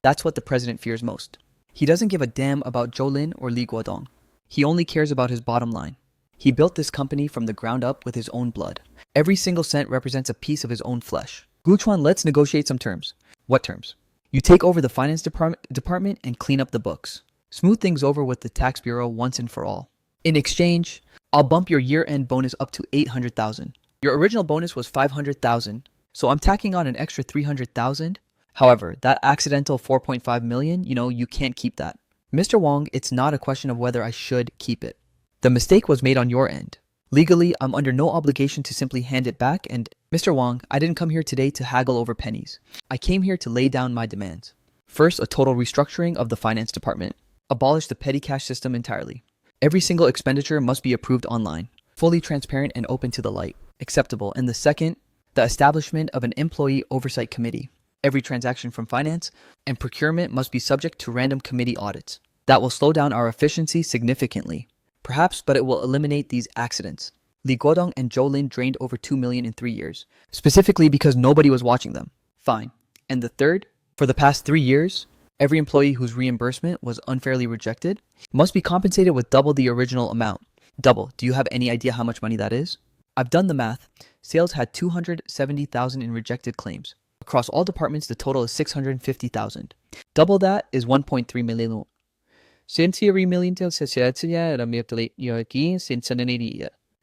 That's what the president fears most. He doesn't give a damn about Zhou Lin or Li Guodong. He only cares about his bottom line. He built this company from the ground up with his own blood. Every single cent represents a piece of his own flesh. Gu Chuan, let's negotiate some terms. What terms? You take over the finance department and clean up the books. Smooth things over with the tax bureau once and for all. In exchange, I'll bump your year-end bonus up to 800,000. Your original bonus was 500,000, so I'm tacking on an extra 300,000. However, that accidental 4.5 million, you can't keep that. Mr. Wang, it's not a question of whether I should keep it. The mistake was made on your end. Legally, I'm under no obligation to simply hand it back, and Mr. Wang, I didn't come here today to haggle over pennies. I came here to lay down my demands. First, a total restructuring of the finance department. Abolish the petty cash system entirely. Every single expenditure must be approved online, fully transparent and open to the light. Acceptable. And the second, the establishment of an employee oversight committee. Every transaction from finance and procurement must be subject to random committee audits. That will slow down our efficiency significantly. Perhaps, but it will eliminate these accidents. Li Guodong and Zhou Lin drained over 2 million in 3 years, specifically because nobody was watching them. Fine. And the third, for the past 3 years, every employee whose reimbursement was unfairly rejected must be compensated with double the original amount. Double. Do you have any idea how much money that is? I've done the math. Sales had 270,000 in rejected claims. Across all departments, the total is 650,000. Double that is 1.3 million.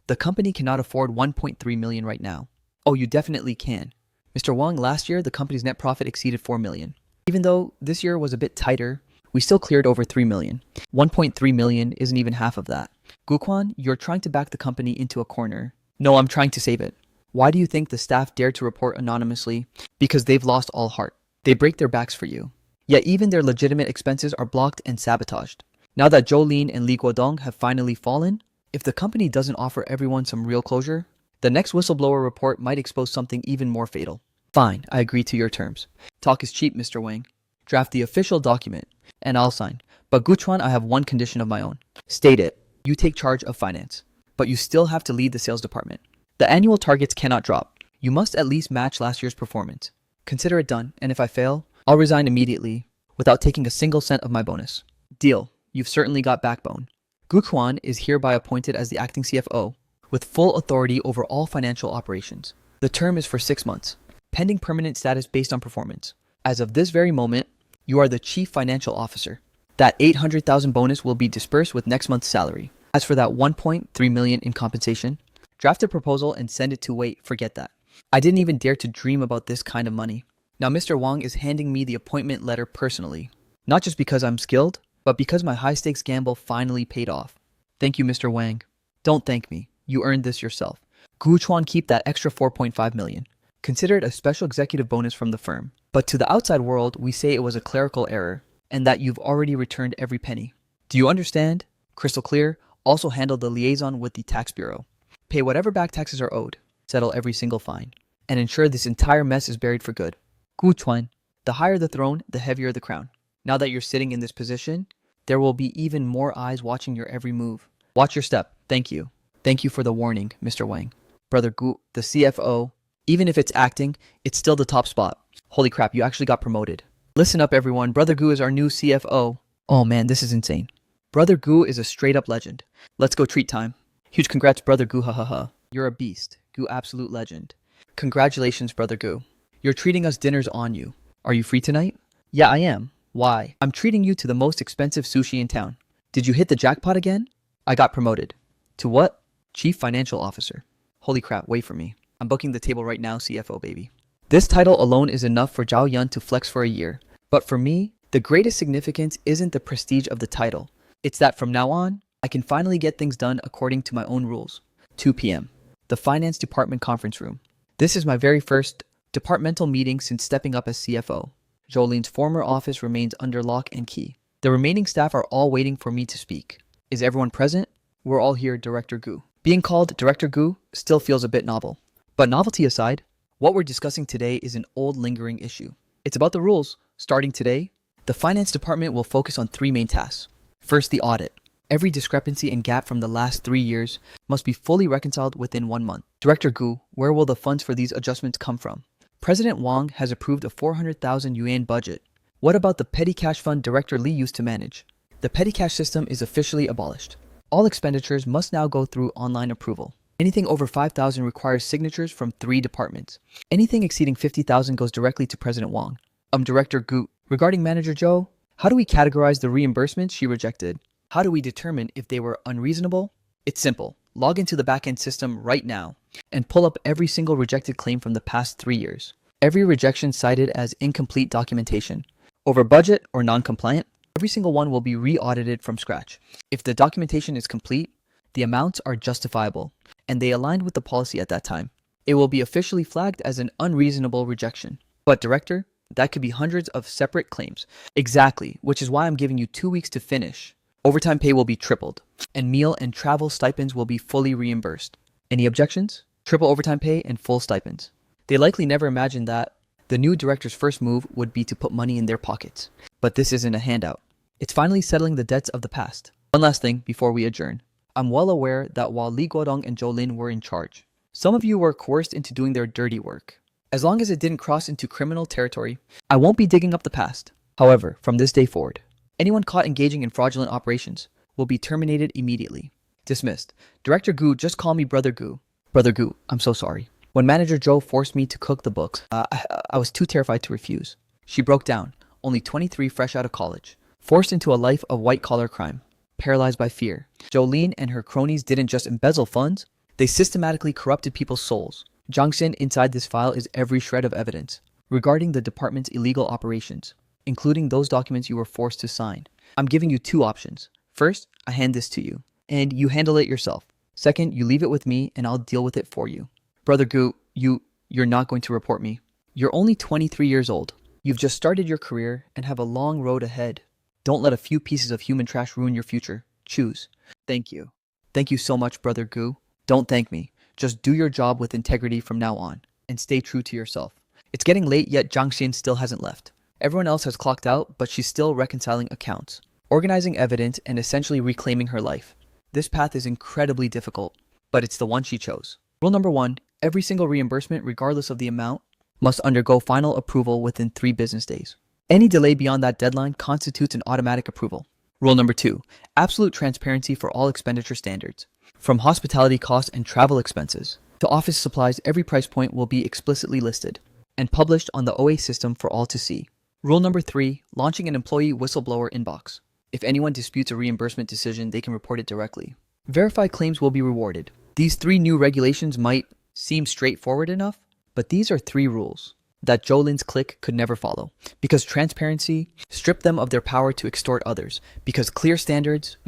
The company cannot afford 1.3 million right now. Oh, you definitely can. Mr. Wang, last year, the company's net profit exceeded 4 million. Even though this year was a bit tighter, we still cleared over 3 million. 1.3 million isn't even half of that. Gu Chuan, you're trying to back the company into a corner. No, I'm trying to save it. Why do you think the staff dared to report anonymously? Because they've lost all heart. They break their backs for you. Yet even their legitimate expenses are blocked and sabotaged. Now that Zhou Lin and Li Guodong have finally fallen, if the company doesn't offer everyone some real closure, the next whistleblower report might expose something even more fatal. Fine, I agree to your terms. Talk is cheap, Mr. Wang. Draft the official document, and I'll sign. But Gu Chuan, I have one condition of my own. State it. You take charge of finance, but you still have to lead the sales department. The annual targets cannot drop. You must at least match last year's performance. Consider it done, and if I fail, I'll resign immediately without taking a single cent of my bonus. Deal. You've certainly got backbone. Gu Chuan is hereby appointed as the acting CFO with full authority over all financial operations. The term is for 6 months, pending permanent status based on performance. As of this very moment, you are the chief financial officer. That 800,000 bonus will be dispersed with next month's salary. As for that 1.3 million in compensation, draft a proposal and send it to wait. Forget that. I didn't even dare to dream about this kind of money. Now Mr. Wang is handing me the appointment letter personally. Not just because I'm skilled, but because my high-stakes gamble finally paid off. Thank you, Mr. Wang. Don't thank me. You earned this yourself. Gu Chuan, keep that extra 4.5 million. Consider it a special executive bonus from the firm. But to the outside world, we say it was a clerical error and that you've already returned every penny. Do you understand? Crystal clear. Also handle the liaison with the tax bureau. Pay whatever back taxes are owed. Settle every single fine. And ensure this entire mess is buried for good. Gu Chuan, the higher the throne, the heavier the crown. Now that you're sitting in this position, there will be even more eyes watching your every move. Watch your step. Thank you. Thank you for the warning, Mr. Wang. Brother Gu, the CFO, even if it's acting, it's still the top spot. Holy crap, you actually got promoted. Listen up, everyone. Brother Gu is our new CFO. Oh man, this is insane. Brother Gu is a straight up legend. Let's go treat time. Huge congrats, Brother Gu, hahaha. You're a beast. Gu, absolute legend. Congratulations, Brother Gu. You're treating us dinners on you. Are you free tonight? Yeah, I am. Why? I'm treating you to the most expensive sushi in town. Did you hit the jackpot again? I got promoted. To what? Chief Financial Officer. Holy crap, wait for me. I'm booking the table right now, CFO baby. This title alone is enough for Zhao Yun to flex for a year. But for me, the greatest significance isn't the prestige of the title. It's that from now on, I can finally get things done according to my own rules. 2 p.m. The Finance Department Conference Room. This is my very first departmental meeting since stepping up as CFO. Jolene's former office remains under lock and key. The remaining staff are all waiting for me to speak. Is everyone present? We're all here, Director Gu. Being called Director Gu still feels a bit novel. But novelty aside, what we're discussing today is an old lingering issue. It's about the rules. Starting today, the finance department will focus on 3 main tasks. First, the audit. Every discrepancy and gap from the last 3 years must be fully reconciled within 1 month. Director Gu, where will the funds for these adjustments come from? President Wang has approved a 400,000 yuan budget. What about the petty cash fund Director Li used to manage? The petty cash system is officially abolished. All expenditures must now go through online approval. Anything over 5,000 requires signatures from 3 departments. Anything exceeding 50,000 goes directly to President Wang. Director Gu, regarding Manager Zhou, how do we categorize the reimbursements she rejected? How do we determine if they were unreasonable? It's simple. Log into the backend system right now and pull up every single rejected claim from the past 3 years. Every rejection cited as incomplete documentation, over budget or non-compliant, every single one will be re-audited from scratch. If the documentation is complete, the amounts are justifiable, and they aligned with the policy at that time. It will be officially flagged as an unreasonable rejection. But Director, that could be hundreds of separate claims. Exactly, which is why I'm giving you 2 weeks to finish. Overtime pay will be tripled, and meal and travel stipends will be fully reimbursed. Any objections? Triple overtime pay and full stipends. They likely never imagined that the new director's first move would be to put money in their pockets. But this isn't a handout. It's finally settling the debts of the past. One last thing before we adjourn. I'm well aware that while Li Guodong and Zhou Lin were in charge, some of you were coerced into doing their dirty work. As long as it didn't cross into criminal territory, I won't be digging up the past. However, from this day forward, anyone caught engaging in fraudulent operations will be terminated immediately. Dismissed. Director Gu, just call me Brother Gu. Brother Gu, I'm so sorry. When Manager Zhou forced me to cook the books, I was too terrified to refuse. She broke down, only 23, fresh out of college, forced into a life of white-collar crime, paralyzed by fear. Jolene and her cronies didn't just embezzle funds, they systematically corrupted people's souls. Zhang Xin, inside this file is every shred of evidence regarding the department's illegal operations, including those documents you were forced to sign. I'm giving you 2 options. First, I hand this to you, and you handle it yourself. Second, you leave it with me, and I'll deal with it for you. Brother Gu, you're not going to report me. You're only 23 years old. You've just started your career and have a long road ahead. Don't let a few pieces of human trash ruin your future. Choose. Thank you. Thank you so much, Brother Gu. Don't thank me. Just do your job with integrity from now on, and stay true to yourself. It's getting late, yet Zhang Xin still hasn't left. Everyone else has clocked out, but she's still reconciling accounts, organizing evidence, and essentially reclaiming her life. This path is incredibly difficult, but it's the one she chose. Rule number 1, every single reimbursement, regardless of the amount, must undergo final approval within 3 business days. Any delay beyond that deadline constitutes an automatic approval. Rule number 2, absolute transparency for all expenditure standards. From hospitality costs and travel expenses to office supplies, every price point will be explicitly listed and published on the OA system for all to see. Rule number 3, launching an employee whistleblower inbox. If anyone disputes a reimbursement decision, they can report it directly. Verified claims will be rewarded. These 3 new regulations might seem straightforward enough, but these are 3 rules that Jolin's clique could never follow, because transparency stripped them of their power to extort others, because clear standards,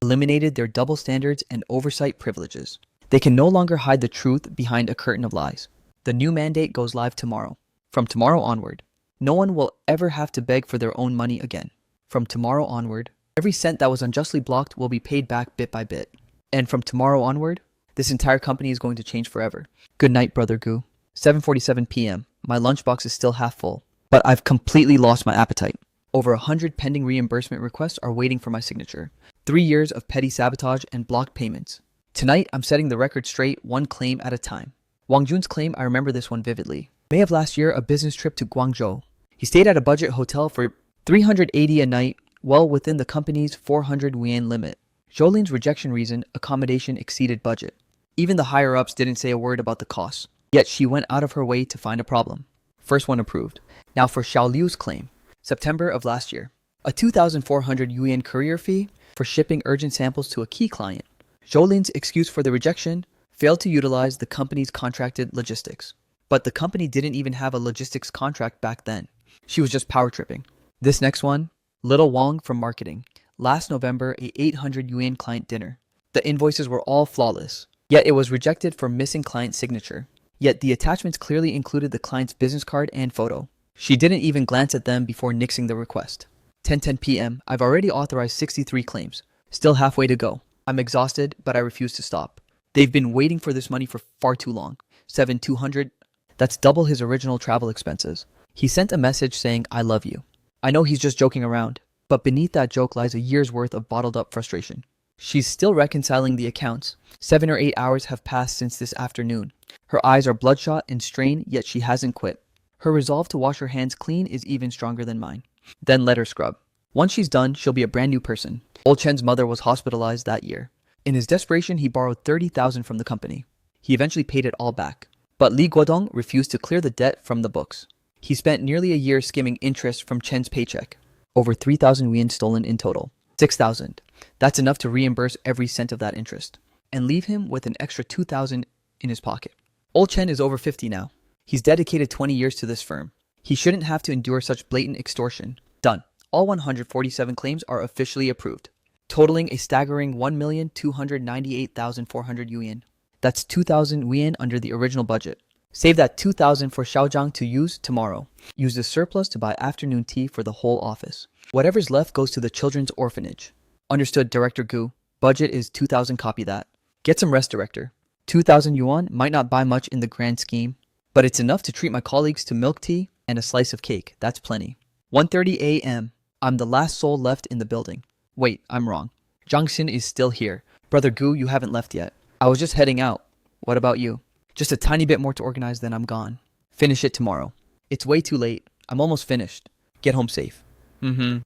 eliminated their double standards and oversight privileges. They can no longer hide the truth behind a curtain of lies. The new mandate goes live tomorrow. From tomorrow onward, no one will ever have to beg for their own money again. From tomorrow onward, every cent that was unjustly blocked will be paid back bit by bit. And from tomorrow onward, this entire company is going to change forever. Good night, Brother Gu. 7:47 p.m. My lunchbox is still half full, but I've completely lost my appetite. Over 100 pending reimbursement requests are waiting for my signature. 3 years of petty sabotage and blocked payments. Tonight, I'm setting the record straight, one claim at a time. Wang Jun's claim, I remember this one vividly. May of last year, a business trip to Guangzhou. He stayed at a budget hotel for 380 a night, well within the company's 400 yuan limit. Jolene's rejection reason, accommodation exceeded budget. Even the higher-ups didn't say a word about the costs, yet she went out of her way to find a problem. First one approved. Now for Xiao Liu's claim. September of last year. A 2,400 yuan courier fee for shipping urgent samples to a key client. Jolene's excuse for the rejection, failed to utilize the company's contracted logistics. But the company didn't even have a logistics contract back then. She was just power tripping. This next one, Little Wong from marketing. Last November, a 800 yuan client dinner. The invoices were all flawless. Yet it was rejected for missing client signature. Yet the attachments clearly included the client's business card and photo. She didn't even glance at them before nixing the request. 10:10 p.m. I've already authorized 63 claims. Still halfway to go. I'm exhausted, but I refuse to stop. They've been waiting for this money for far too long. 7,200. That's double his original travel expenses. He sent a message saying, I love you. I know he's just joking around, but beneath that joke lies a year's worth of bottled up frustration. She's still reconciling the accounts. 7 or 8 hours have passed since this afternoon. Her eyes are bloodshot and strained, yet she hasn't quit. Her resolve to wash her hands clean is even stronger than mine. Then let her scrub. Once she's done, she'll be a brand new person. Old Chen's mother was hospitalized that year. In his desperation, he borrowed 30,000 from the company. He eventually paid it all back. But Li Guodong refused to clear the debt from the books. He spent nearly a year skimming interest from Chen's paycheck. Over 3,000 yuan stolen in total. 6,000. That's enough to reimburse every cent of that interest. And leave him with an extra 2,000 in his pocket. Old Chen is over 50 now. He's dedicated 20 years to this firm. He shouldn't have to endure such blatant extortion. Done. All 147 claims are officially approved, totaling a staggering 1,298,400 yuan. That's 2,000 yuan under the original budget. Save that 2,000 for Xiaozhang to use tomorrow. Use the surplus to buy afternoon tea for the whole office. Whatever's left goes to the children's orphanage. Understood, Director Gu. Budget is 2,000, copy that. Get some rest, Director. 2,000 yuan might not buy much in the grand scheme, but it's enough to treat my colleagues to milk tea and a slice of cake. That's plenty. 1:30 a.m. I'm the last soul left in the building. Wait, I'm wrong. Zhang Xin is still here. Brother Gu, you haven't left yet. I was just heading out. What about you? Just a tiny bit more to organize, then I'm gone. Finish it tomorrow. It's way too late. I'm almost finished. Get home safe.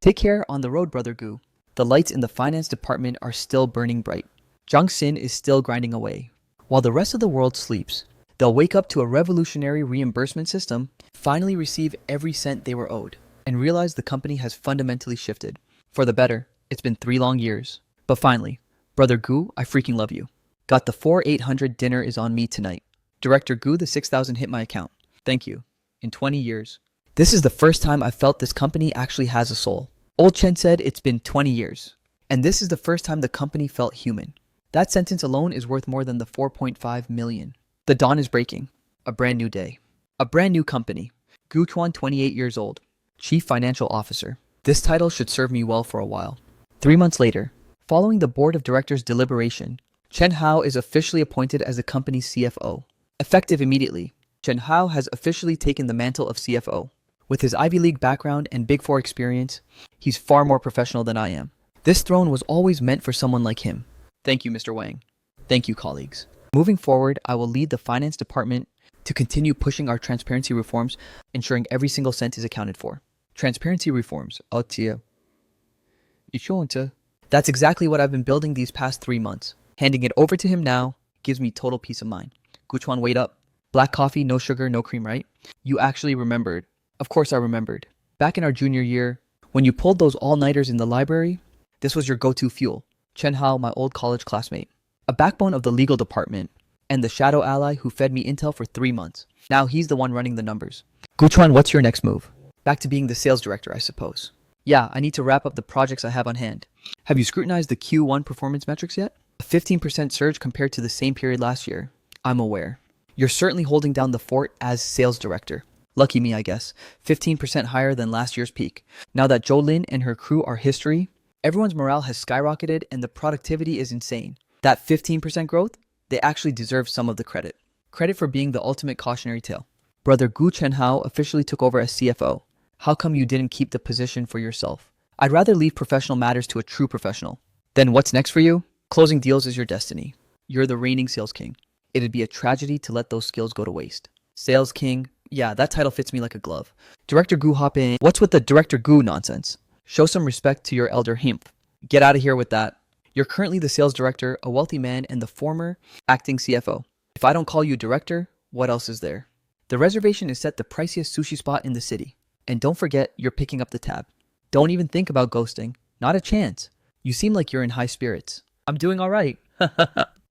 Take care on the road, Brother Gu. The lights in the finance department are still burning bright. Zhang Xin is still grinding away. While the rest of the world sleeps, they'll wake up to a revolutionary reimbursement system, finally receive every cent they were owed, and realize the company has fundamentally shifted. For the better. It's been 3 long years. But finally, Brother Gu, I freaking love you. Got the 4,800 dinner is on me tonight. Director Gu, the 6,000 hit my account. Thank you. In 20 years. This is the first time I felt this company actually has a soul. Old Chen said it's been 20 years. And this is the first time the company felt human. That sentence alone is worth more than the 4.5 million. The dawn is breaking. A brand new day. A brand new company. Gu Chuan, 28 years old. Chief Financial Officer. This title should serve me well for a while. 3 months later, following the board of directors' deliberation, Chen Hao is officially appointed as the company's CFO. Effective immediately, Chen Hao has officially taken the mantle of CFO. With his Ivy League background and Big Four experience, he's far more professional than I am. This throne was always meant for someone like him. Thank you, Mr. Wang. Thank you, colleagues. Moving forward, I will lead the finance department to continue pushing our transparency reforms, ensuring every single cent is accounted for. Transparency reforms. That's exactly what I've been building these past 3 months. Handing it over to him now gives me total peace of mind. Guchuan, wait up. Black coffee, no sugar, no cream, right? You actually remembered. Of course I remembered. Back in our junior year, when you pulled those all-nighters in the library, this was your go-to fuel. Chen Hao, my old college classmate. A backbone of the legal department, and the shadow ally who fed me intel for 3 months. Now he's the one running the numbers. Guchuan, what's your next move? Back to being the sales director, I suppose. Yeah, I need to wrap up the projects I have on hand. Have you scrutinized the Q1 performance metrics yet? A 15% surge compared to the same period last year. I'm aware. You're certainly holding down the fort as sales director. Lucky me, I guess. 15% higher than last year's peak. Now that Jolin and her crew are history, everyone's morale has skyrocketed and the productivity is insane. That 15% growth, they actually deserve some of the credit. Credit for being the ultimate cautionary tale. Brother Gu Chenhao officially took over as CFO. How come you didn't keep the position for yourself? I'd rather leave professional matters to a true professional. Then what's next for you? Closing deals is your destiny. You're the reigning sales king. It'd be a tragedy to let those skills go to waste. Sales king, yeah, that title fits me like a glove. Director Gu hop in. What's with the Director Gu nonsense? Show some respect to your elder himp. Get out of here with that. You're currently the sales director, a wealthy man, and the former acting CFO. If I don't call you director, what else is there? The reservation is set the priciest sushi spot in the city. And don't forget, you're picking up the tab. Don't even think about ghosting. Not a chance. You seem like you're in high spirits. I'm doing all right.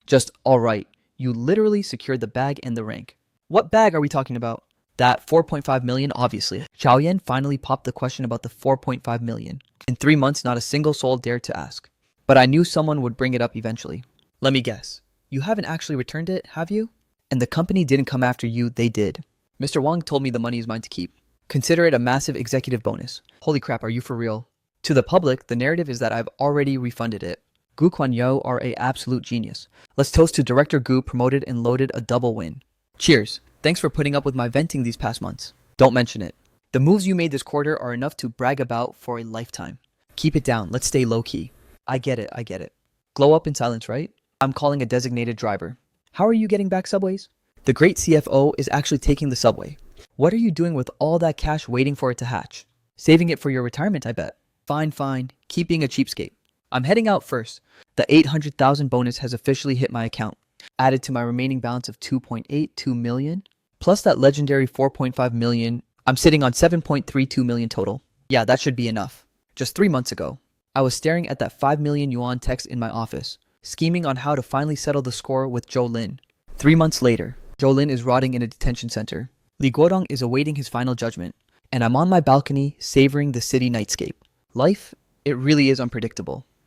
Just all right. You literally secured the bag and the rank. What bag are we talking about? That 4.5 million, obviously. Xiaoyan finally popped the question about the 4.5 million. In 3 months, not a single soul dared to ask. But I knew someone would bring it up eventually. Let me guess. You haven't actually returned it, have you? And the company didn't come after you, they did. Mr. Wang told me the money is mine to keep. Consider it a massive executive bonus. Holy crap, are you for real? To the public, the narrative is that I've already refunded it. Gu Kuan-yo are a absolute genius. Let's toast to Director Gu promoted and loaded a double win. Cheers. Thanks for putting up with my venting these past months. Don't mention it. The moves you made this quarter are enough to brag about for a lifetime. Keep it down. Let's stay low-key. I get it. Glow up in silence, right? I'm calling a designated driver. How are you getting back subways? The great CFO is actually taking the subway. What are you doing with all that cash waiting for it to hatch? Saving it for your retirement, I bet. Fine. Keep being a cheapskate. I'm heading out first. The 800,000 bonus has officially hit my account. Added to my remaining balance of 2.82 million. Plus that legendary 4.5 million. I'm sitting on 7.32 million total. Yeah, that should be enough. Just 3 months ago, I was staring at that 5 million yuan text in my office, scheming on how to finally settle the score with Zhou Lin. 3 months later, Zhou Lin is rotting in a detention center. Li Guodong is awaiting his final judgment, and I'm on my balcony savoring the city nightscape. Life, it really is unpredictable.